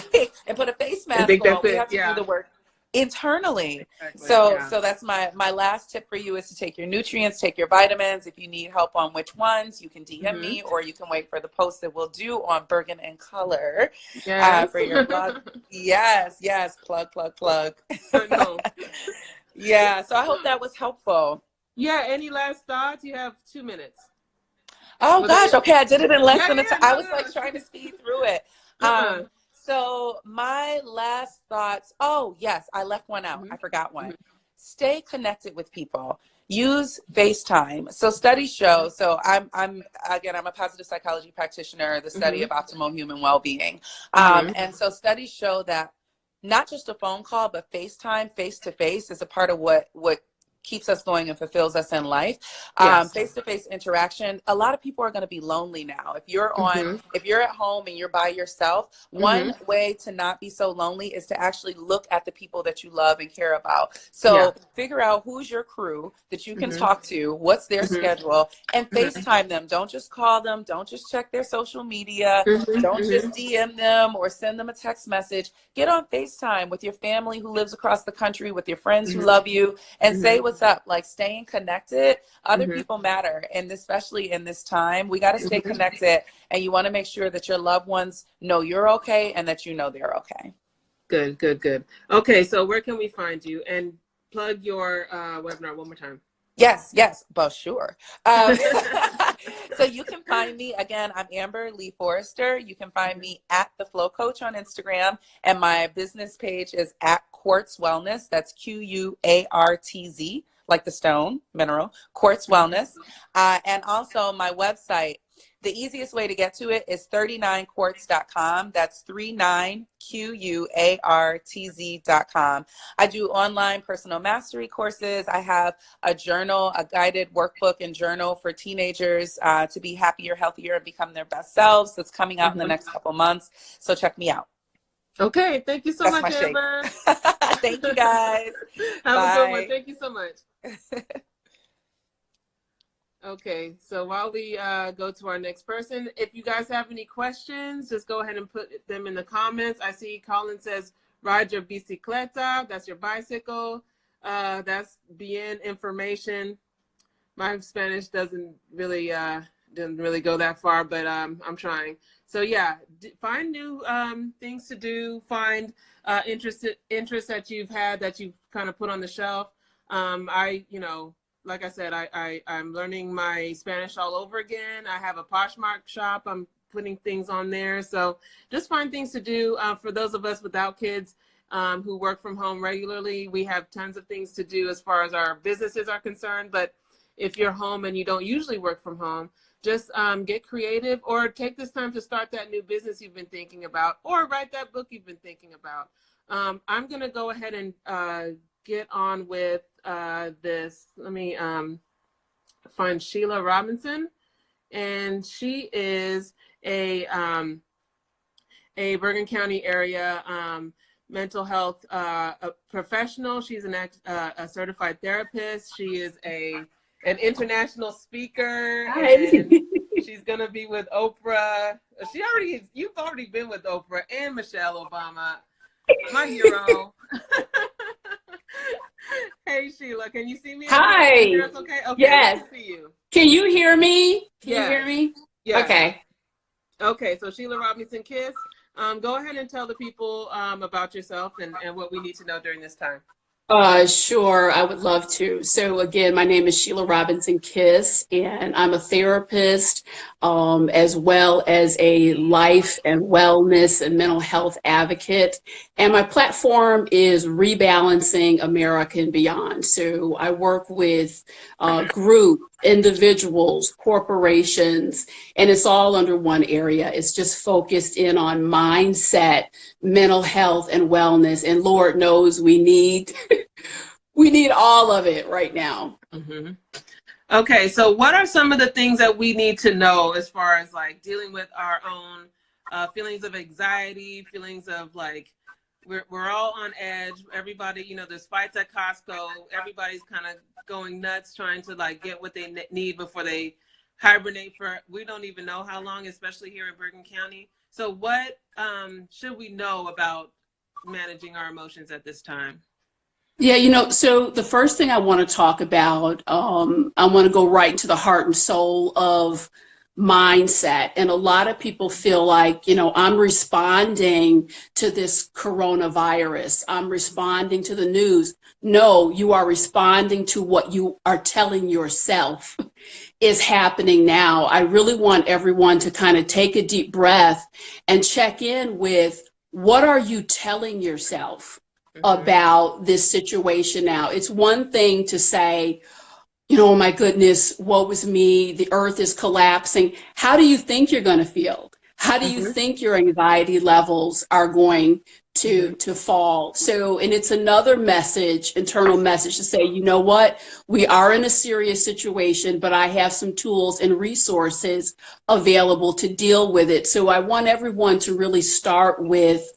[SPEAKER 5] and put a face mask on. We have to do the work internally. So that's my last tip for you, is to take your nutrients, take your vitamins. If you need help on which ones, you can DM me, or you can wait for the post that we'll do on Bergen In Color for your blog. Yes, plug. Yeah, so I hope that was helpful.
[SPEAKER 1] Yeah, any last thoughts? You have 2 minutes.
[SPEAKER 5] Oh gosh, okay, I did it in less than a time. I was like trying to speed through it. So my last thoughts, oh yes, I left one out. I forgot one. Stay connected with people. Use FaceTime. So studies show, so I'm a positive psychology practitioner, the study of optimal human well-being. And so studies show that not just a phone call, but FaceTime, face-to-face, is a part of what keeps us going and fulfills us in life. Face-to-face interaction. A lot of people are going to be lonely now. If you're if you're at home and you're by yourself, one way to not be so lonely is to actually look at the people that you love and care about. So figure out who's your crew that you can talk to, what's their schedule, and FaceTime them. Don't just call them. Don't just check their social media. Don't just DM them or send them a text message. Get on FaceTime with your family who lives across the country, with your friends who love you, and say what's up. Like, staying connected. Other people matter, and especially in this time, we got to stay connected, and you want to make sure that your loved ones know you're okay and that you know they're okay.
[SPEAKER 1] Good. Okay, so where can we find you? And plug your webinar one more time.
[SPEAKER 5] Yes, but sure. So you can find me, again, I'm Amber Lee Forrester. You can find me at The Flow Coach on Instagram, and my business page is at Quartz Wellness. That's QUARTZ, like the stone, mineral, Quartz Wellness. And also my website. The easiest way to get to it is 39quartz.com. That's 39quartz.com. I do online personal mastery courses. I have a journal, a guided workbook and journal for teenagers to be happier, healthier, and become their best selves. That's coming out in the next couple months. So check me out.
[SPEAKER 1] Okay, thank you so
[SPEAKER 5] That's
[SPEAKER 1] much,
[SPEAKER 5] my shake.
[SPEAKER 1] Amber.
[SPEAKER 5] Thank you, guys.
[SPEAKER 1] Have
[SPEAKER 5] Bye.
[SPEAKER 1] a good one. Thank you so much. Okay, so while we go to our next person, if you guys have any questions, just go ahead and put them in the comments. I see Colin says, ride your bicicleta. That's your bicycle. That's bien information. My Spanish doesn't really go that far, but I'm trying. So yeah, find new things to do. Find interests that you've had that you've kind of put on the shelf. Like I said, I'm learning my Spanish all over again. I have a Poshmark shop. I'm putting things on there. So just find things to do. For those of us without kids who work from home regularly, we have tons of things to do as far as our businesses are concerned. But if you're home and you don't usually work from home, just get creative or take this time to start that new business you've been thinking about or write that book you've been thinking about. I'm going to go ahead and get on with this. Let me find Sheila Robinson, and she is a Bergen County area mental health professional. She's a certified therapist. She is an international speaker.
[SPEAKER 6] Hi.
[SPEAKER 1] And she's gonna be with Oprah. You've already been with Oprah and Michelle Obama, my hero. Hey Sheila, can you see me?
[SPEAKER 6] Hi.
[SPEAKER 1] Okay. Okay.
[SPEAKER 6] Yes.
[SPEAKER 1] Good to see you.
[SPEAKER 6] Can you hear me? Can you
[SPEAKER 1] Yes.
[SPEAKER 6] hear me?
[SPEAKER 1] Yeah.
[SPEAKER 6] Okay.
[SPEAKER 1] Okay. So Sheila Robinson Kiss, go ahead and tell the people about yourself and what we need to know during this time.
[SPEAKER 6] Sure, I would love to. So again, my name is Sheila Robinson Kiss, and I'm a therapist, as well as a life and wellness and mental health advocate. And my platform is Rebalancing America and Beyond. So I work with groups, individuals, corporations, and it's all under one area. It's just focused in on mindset, mental health, and wellness. And Lord knows we need we need all of it right now.
[SPEAKER 1] Mm-hmm. Okay, so what are some of the things that we need to know as far as like dealing with our own feelings of anxiety, feelings of like we're all on edge. Everybody, there's fights at Costco. Everybody's kind of going nuts trying to like get what they need before they hibernate for we don't even know how long, especially here in Bergen County. So what should we know about managing our emotions at this time?
[SPEAKER 6] Yeah, so the first thing I want to talk about, I want to go right into the heart and soul of mindset. And a lot of people feel like, I'm responding to this coronavirus. I'm responding to the news. No, you are responding to what you are telling yourself is happening now. I really want everyone to kind of take a deep breath and check in with what are you telling yourself about this situation now. It's one thing to say, oh my goodness, woe was me, the earth is collapsing. How do you think you're going to feel? How do you think your anxiety levels are going to fall? So, and it's another message, internal message to say, you know what, we are in a serious situation, but I have some tools and resources available to deal with it. So I want everyone to really start with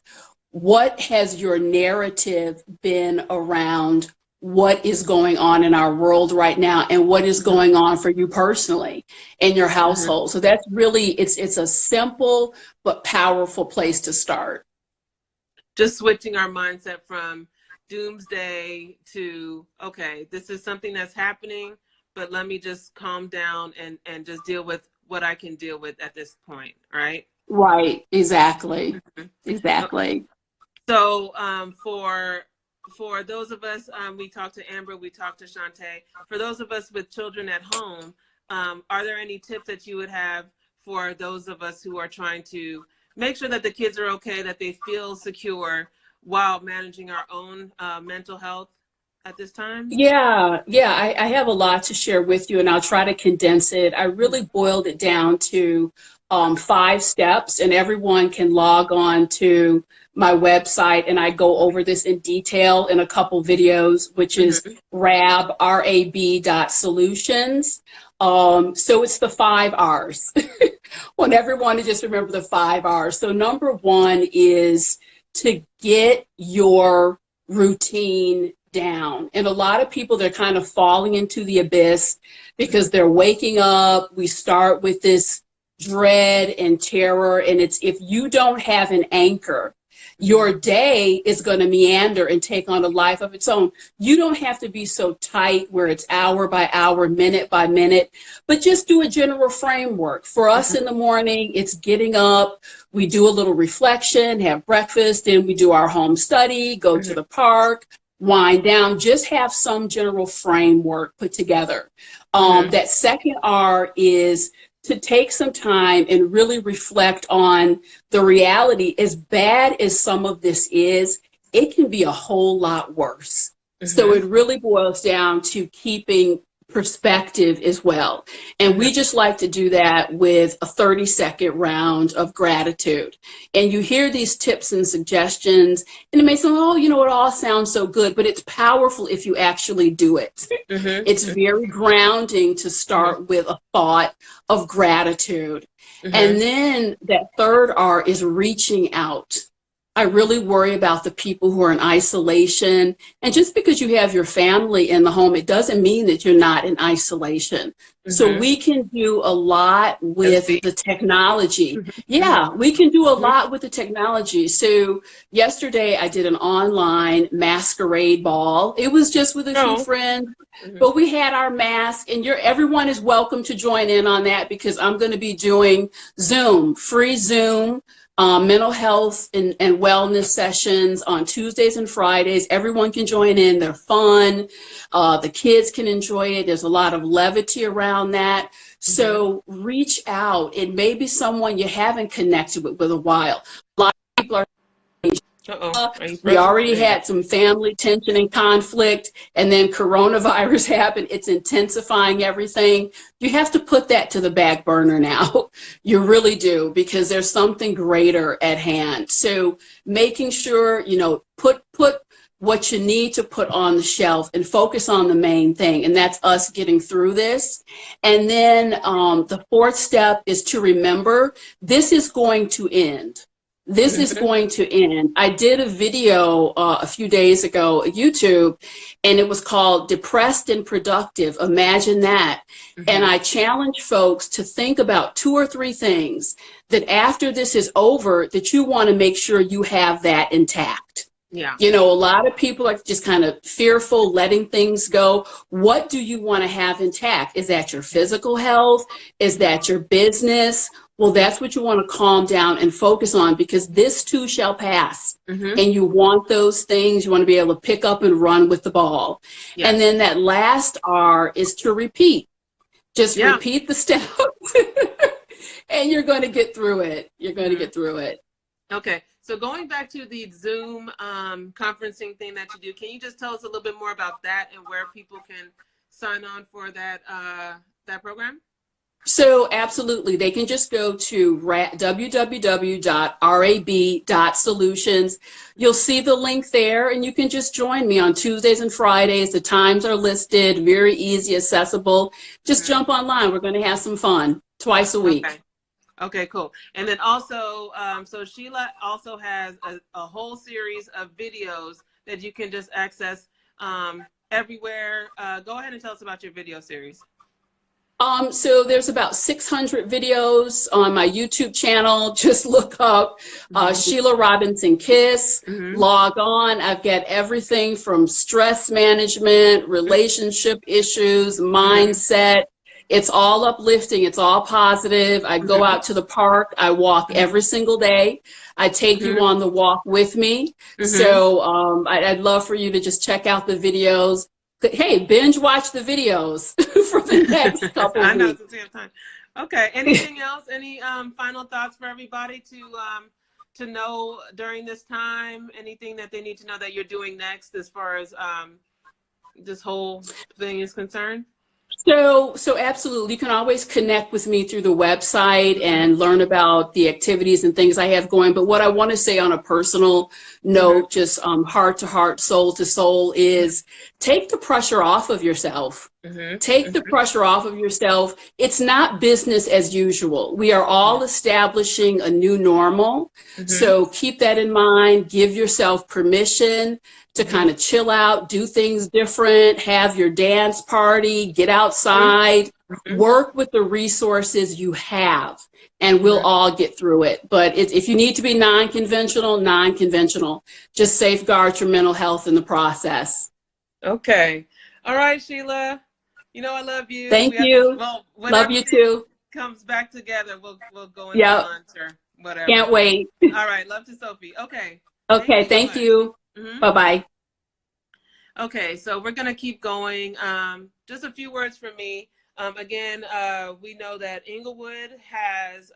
[SPEAKER 6] what has your narrative been around what is going on in our world right now and what is going on for you personally in your household. So that's really, it's a simple but powerful place to start.
[SPEAKER 1] Just switching our mindset from doomsday to, okay, this is something that's happening, but let me just calm down and just deal with what I can deal with at this point, right?
[SPEAKER 6] Right, exactly, exactly.
[SPEAKER 1] So for those of us, we talked to Amber, we talked to Shantae. For those of us with children at home, are there any tips that you would have for those of us who are trying to make sure that the kids are okay, that they feel secure while managing our own mental health? at this time?
[SPEAKER 6] Yeah, I have a lot to share with you, and I'll try to condense it. I really boiled it down to 5 steps, and everyone can log on to my website, and I go over this in detail in a couple videos, which is rab.solutions. So it's the 5 R's. Want everyone to just remember the 5 R's. So number one is to get your routine down. And a lot of people, they're kind of falling into the abyss because they're waking up. We start with this dread and terror. And it's, if you don't have an anchor, your day is going to meander and take on a life of its own. You don't have to be so tight where it's hour by hour, minute by minute, but just do a general framework. For us in the morning, it's getting up. We do a little reflection, have breakfast, then we do our home study, go to the park, wind down, just have some general framework put together. That second R is to take some time and really reflect on the reality. As bad as some of this is, it can be a whole lot worse. So it really boils down to keeping perspective as well. And we just like to do that with a 30-second round of gratitude. And you hear these tips and suggestions, and it may sound, oh, you know, it all sounds so good, but it's powerful if you actually do it. It's very grounding to start with a thought of gratitude. And then that third R is reaching out. I really worry about the people who are in isolation. And just because you have your family in the home, it doesn't mean that you're not in isolation. So we can do a lot with the technology. Yeah, we can do a lot with the technology. So yesterday I did an online masquerade ball. It was just with a few friends, but we had our mask, and everyone is welcome to join in on that, because I'm going to be doing Zoom, free Zoom. Mental health and wellness sessions on Tuesdays and Fridays. Everyone can join in. They're fun. The kids can enjoy it. There's a lot of levity around that. So reach out. It may be someone you haven't connected with a while. A lot of people are we already had some family tension and conflict, and then coronavirus happened. It's intensifying everything. You have to put that to the back burner now. You really do, because there's something greater at hand. So making sure, you know, put what you need to put on the shelf and focus on the main thing, and that's us getting through this. And then the fourth step is to remember this is going to end. This is going to end. I did a video a few days ago on YouTube, and it was called Depressed and Productive. Imagine that. And I challenge folks to think about 2 or 3 things that after this is over, that you want to make sure you have that intact.
[SPEAKER 1] Yeah.
[SPEAKER 6] You know, a lot of people are just kind of fearful, letting things go. What do you want to have intact? Is that your physical health? Is that your business? Well, that's what you want to calm down and focus on, because this too shall pass. And you want those things. You want to be able to pick up and run with the ball. Yes. And then that last R is to repeat. Just repeat the steps and you're going to get through it. You're going to get through it.
[SPEAKER 1] Okay. So going back to the Zoom conferencing thing that you do, can you just tell us a little bit more about that and where people can sign on for that that program?
[SPEAKER 6] So absolutely, they can just go to www.rab.solutions. You'll see the link there, and you can just join me on Tuesdays and Fridays. The times are listed, very easy, accessible. Just jump online. We're going to have some fun twice a week.
[SPEAKER 1] Okay, cool. And then also, so Sheila also has a whole series of videos that you can just access everywhere. Go ahead and tell us about your video series.
[SPEAKER 6] So there's about 600 videos on my YouTube channel. Just look up Sheila Robinson Kiss, log on. I've got everything from stress management, relationship issues, mindset. It's all uplifting. It's all positive. I go out to the park. I walk every single day. I take you on the walk with me. So I'd love for you to just check out the videos. Hey, binge watch the videos for the next couple of weeks. I know, since we have time.
[SPEAKER 1] Okay. Anything else? Any final thoughts for everybody to know during this time? Anything that they need to know that you're doing next as far as this whole thing is concerned?
[SPEAKER 6] So absolutely, you can always connect with me through the website and learn about the activities and things I have going. But what I want to say on a personal note, just heart to heart, soul to soul, is take the pressure off of yourself. Take the pressure off of yourself. It's not business as usual. We are all establishing a new normal. So keep that in mind. Give yourself permission to kind of chill out, do things different, have your dance party, get outside, work with the resources you have, and we'll all get through it. But if you need to be non-conventional, non-conventional. Just safeguard your mental health in the process.
[SPEAKER 1] Okay. All right, Sheila. You know I love you.
[SPEAKER 6] Thank you.
[SPEAKER 1] Well, when
[SPEAKER 6] love you too.
[SPEAKER 1] comes back together, we'll go into
[SPEAKER 6] Yep.
[SPEAKER 1] lunch or whatever.
[SPEAKER 6] Can't wait.
[SPEAKER 1] All right. Love to Sophie. Okay.
[SPEAKER 6] Okay. Thank you. Bye-bye.
[SPEAKER 1] Okay, so we're going to keep going. Just a few words from me. Again, we know that Inglewood has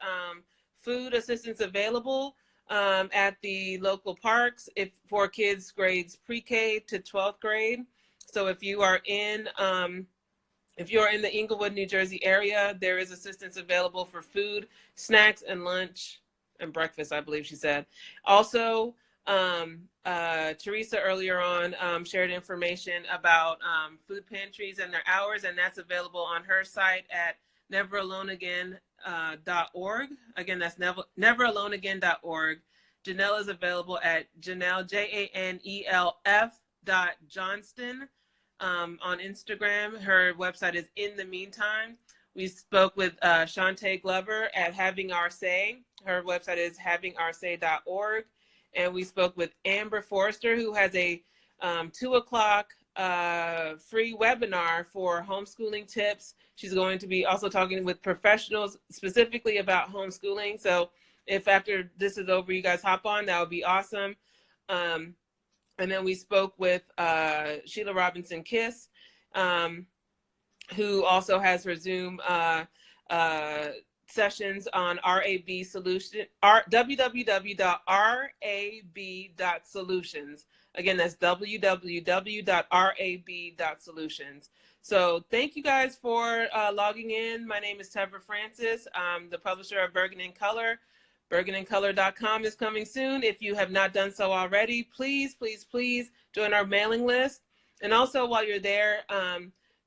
[SPEAKER 1] food assistance available at the local parks for kids grades pre-K to 12th grade. So if you are in the Inglewood, New Jersey area, there is assistance available for food, snacks, and lunch and breakfast, I believe she said. Also, Teresa earlier on shared information about food pantries and their hours, and that's available on her site at neveraloneagain.org. Again, that's neveraloneagain.org. Janelle is available at Janelle, JANELF.Johnston on Instagram. Her website is In the Meantime. We spoke with Shantae Glover at Having Our Say. Her website is havingourSay.org. And we spoke with Amber Forrester, who has a 2 o'clock free webinar for homeschooling tips. She's going to be also talking with professionals specifically about homeschooling. So if after this is over, you guys hop on, that would be awesome. And then we spoke with Sheila Robinson Kiss, who also has her Zoom sessions on RAB Solution, www.rab.solutions. Again, that's www.rab.solutions. So thank you guys for logging in. My name is Tevra Francis. I'm the publisher of Bergen In Color. BergenInColor.com is coming soon. If you have not done so already, please, please, please join our mailing list. And also while you're there,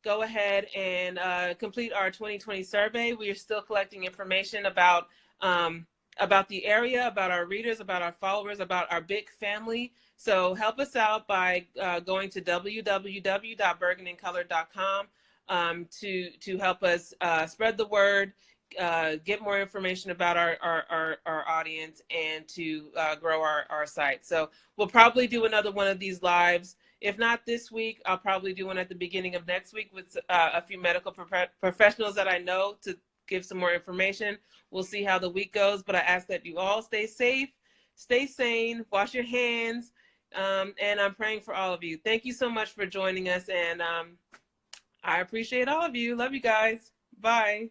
[SPEAKER 1] go ahead and complete our 2020 survey. We are still collecting information about the area, about our readers, about our followers, about our big family. So help us out by going to www.bergenincolor.com to help us spread the word, get more information about our audience, and to grow our site. So we'll probably do another one of these lives. If not this week, I'll probably do one at the beginning of next week with a few medical professionals that I know to give some more information. We'll see how the week goes, but I ask that you all stay safe, stay sane, wash your hands, and I'm praying for all of you. Thank you so much for joining us, and I appreciate all of you. Love you guys. Bye.